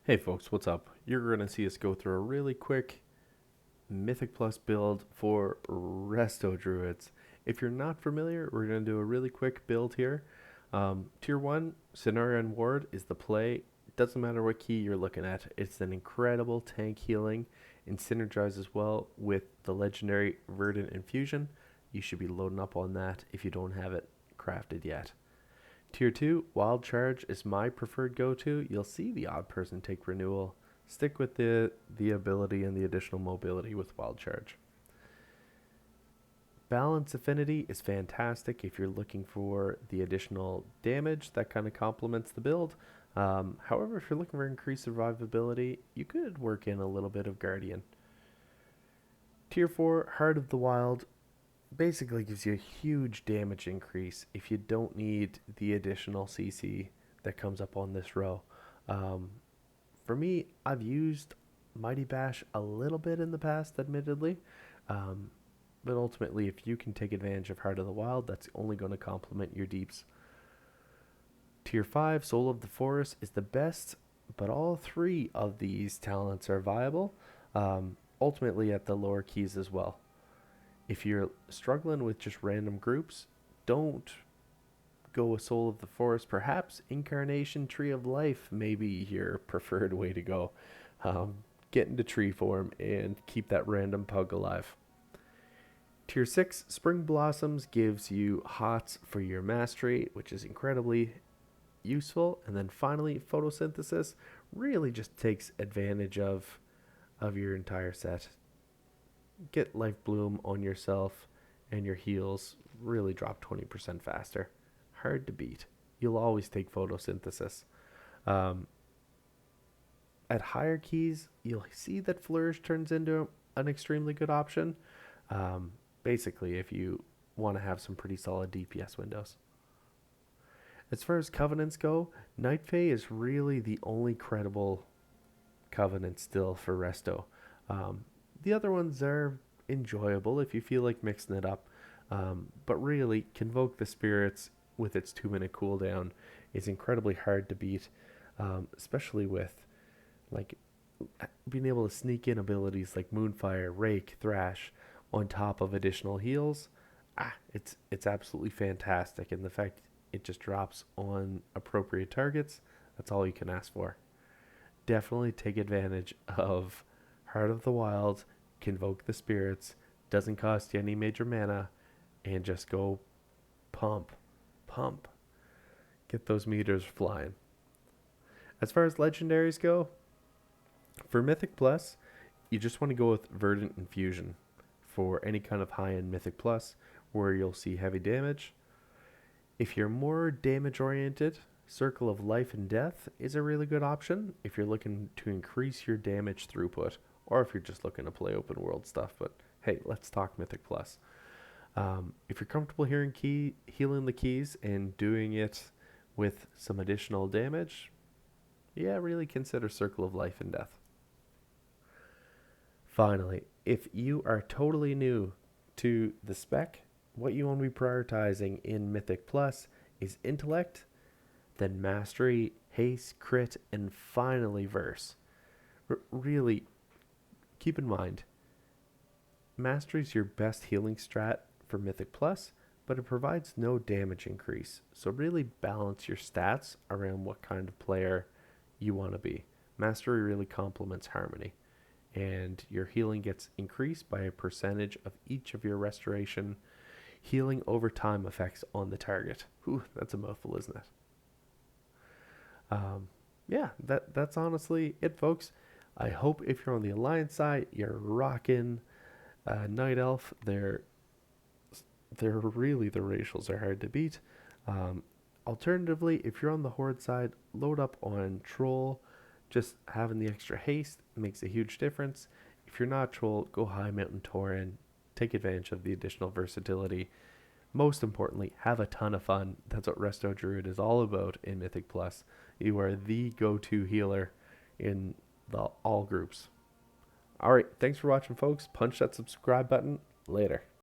Hey folks, what's up? You're going to see us go through a really quick Mythic Plus build for Resto Druids. If you're not familiar, we're going to do a really quick build here. Tier 1, Scenario and Ward is the play. Doesn't matter what key you're looking at. It's an incredible tank healing and synergizes well with the legendary Verdant Infusion. You should be loading up on that if you don't have it crafted yet. Tier 2, Wild Charge is my preferred go-to. You'll see the odd person take Renewal. Stick with the ability and the additional mobility with Wild Charge. Balance Affinity is fantastic if you're looking for the additional damage that kind of complements the build. However, if you're looking for increased survivability, you could work in a little bit of Guardian. Tier 4, Heart of the Wild basically gives you a huge damage increase if you don't need the additional CC that comes up on this row. Um, for me, I've used Mighty Bash a little bit in the past, admittedly, um, but ultimately, if you can take advantage of Heart of the Wild, that's only going to complement your deeps. Tier 5, Soul of the Forest is the best, but all three of these talents are viable, ultimately at the lower keys as well. If you're struggling with just random groups, don't go with Soul of the Forest. Perhaps Incarnation Tree of Life may be your preferred way to go. Um, get into tree form and keep that random pug alive. Tier 6, Spring Blossoms gives you hots for your mastery, which is incredibly useful. And then finally, Photosynthesis really just takes advantage of your entire set. Get Life Bloom on yourself, and your heals really drop 20% faster. Hard to beat. You'll always take Photosynthesis. Um, at higher keys, you'll see that Flourish turns into an extremely good option. Basically, if you want to have some pretty solid DPS windows. As far as covenants go, Night Fae is really the only credible covenant still for Resto. The other ones are enjoyable if you feel like mixing it up, but really, Convoke the Spirits with its 2-minute cooldown is incredibly hard to beat, especially with like being able to sneak in abilities like Moonfire, Rake, Thrash on top of additional heals. It's absolutely fantastic, and the fact it just drops on appropriate targets, that's all you can ask for. Definitely take advantage of Heart of the Wild, Convoke the Spirits, doesn't cost you any major mana, and just go pump, pump. Get those meters flying. As far as legendaries go, for Mythic Plus, you just want to go with Verdant Infusion for any kind of high-end Mythic Plus where you'll see heavy damage. If you're more damage oriented, Circle of Life and Death is a really good option if you're looking to increase your damage throughput, or if you're just looking to play open world stuff. But hey, let's talk Mythic Plus. If you're comfortable healing the keys and doing it with some additional damage, yeah, really consider Circle of Life and Death. Finally, if you are totally new to the spec, what you want to be prioritizing in Mythic Plus is Intellect, then Mastery, Haste, Crit, and finally Verse. Really, keep in mind, Mastery is your best healing strat for Mythic Plus, but it provides no damage increase. So really balance your stats around what kind of player you want to be. Mastery really complements Harmony, and your healing gets increased by a percentage of each of your restoration healing over time effects on the target. Whew, that's a mouthful, isn't it? Yeah, that's honestly it, folks. I hope if you're on the Alliance side, you're rocking Night Elf. They're really, the racials are hard to beat. Um, Alternatively, if you're on the Horde side, load up on Troll. Just having the extra haste makes a huge difference. If you're not Troll, go High Mountain Tauren. Take advantage of the additional versatility. Most importantly, have a ton of fun. That's what Resto Druid is all about in Mythic Plus. You are the go-to healer in all groups. All right, thanks for watching, folks. Punch that subscribe button. Later.